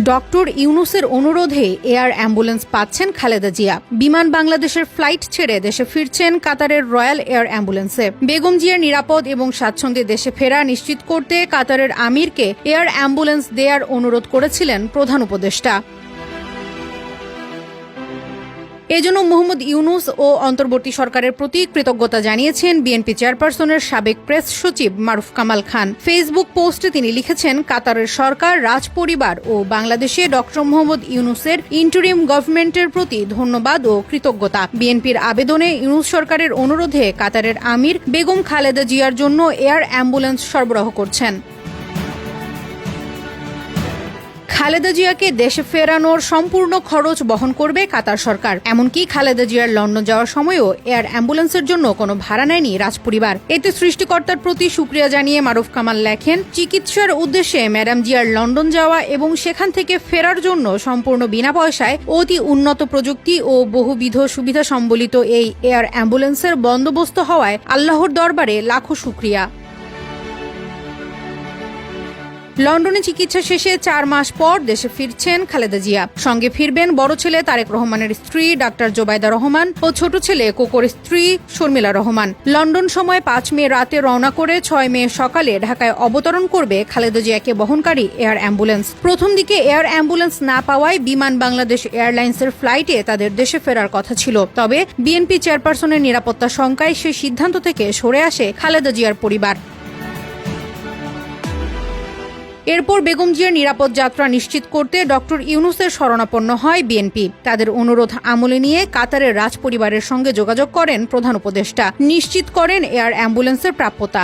Doctor ইউনূসের অনুরোধে air ambulance পাচ্ছেন খালেদা জিয়া। বিমান বাংলাদেশের ফ্লাইট ছেড়ে দেশে ফিরছেন কাতারের রয়্যাল এয়ার অ্যাম্বুলেন্সে। বেগম জিয়ার নিরাপদ এবং স্বাচ্ছন্দ্যে দেশে ফেরা নিশ্চিত করতে কাতারের আমিরকে এয়ার অ্যাম্বুলেন্স দেয়ার অনুরোধ করেছিলেন প্রধান উপদেষ্টা। এজন্য মোহাম্মদ ইউনূস ও অন্তর্বর্তী সরকারের প্রতি কৃতজ্ঞতা জানিয়েছেন বিএনপি চেয়ারপারসনের সাবেক প্রেস সচিব মারুফ কামাল খান। ফেসবুক পোস্টে তিনি লিখেছেন, কাতারের সরকার, রাজপরিবার ও বাংলাদেশে ডক্টর মোহাম্মদ ইউনূসের ইন্টারিম গভর্নমেন্টের প্রতি ধন্যবাদ ও কৃতজ্ঞতা। বিএনপির আবেদনে ইউনূস সরকারের অনুরোধে কাতারের আমির বেগম খালেদা জিয়ার জন্য এয়ার অ্যাম্বুলেন্স সরবরাহ করছেন। খালেদা জিয়াকে দেশে ফেরানোর সম্পূর্ণ খরচ বহন করবে কাতার সরকার। এমনকি খালেদা জিয়ার লন্ডন যাওয়ার সময়ও এয়ার অ্যাম্বুলেন্সের জন্য কোনো ভাড়া নেয়নি রাজপরিবার। এতে সৃষ্টিকর্তার প্রতি শুকরিয়া জানিয়ে মারুফ কামাল লেখেন, চিকিৎসার উদ্দেশ্যে ম্যাডাম জিয়ার লন্ডন যাওয়া এবং সেখান থেকে ফেরার জন্য সম্পূর্ণ বিনা পয়সায় অতি উন্নত প্রযুক্তি ও বহুবিধ সুবিধা সম্বলিত এই এয়ার অ্যাম্বুলেন্সের বন্দোবস্ত হওয়ায় আল্লাহর দরবারে লাখো শুকরিয়া। লন্ডনে চিকিৎসা শেষে 4 মাস পর দেশে ফিরছেন খালেদা জিয়া। সঙ্গে ফিরবেন বড় ছেলে তারেক রহমানের স্ত্রী ডাক্তার জোবাইদা রহমান ও ছোট ছেলে কোকোর স্ত্রী শর্মিলা রহমান। লন্ডন সময় 5 মে রাতে রওনা করে 6 মে সকালে ঢাকায় অবতরণ করবে খালেদা জিয়াকে বহনকারী এয়ার অ্যাম্বুলেন্স। প্রথম দিকে এয়ার অ্যাম্বুলেন্স না পাওয়ায় বিমান বাংলাদেশ এয়ারলাইন্সের ফ্লাইটে তাদের দেশে ফেরার কথা ছিল। তবে বিএনপি চেয়ারপারসনের নিরাপত্তা শঙ্কায় সে সিদ্ধান্ত থেকে সরে আসে খালেদা জিয়ার পরিবার। এরপর বেগম জিয়ার নিরাপদ যাত্রা নিশ্চিত করতে ডক্টর ইউনূসের শরণাপন্ন হয় বিএনপি। তাদের অনুরোধ আমলে নিয়ে কাতারের রাজপরিবারের সঙ্গে যোগাযোগ করেন প্রধান উপদেষ্টা, নিশ্চিত করেন এয়ার অ্যাম্বুলেন্সের প্রাপ্যতা।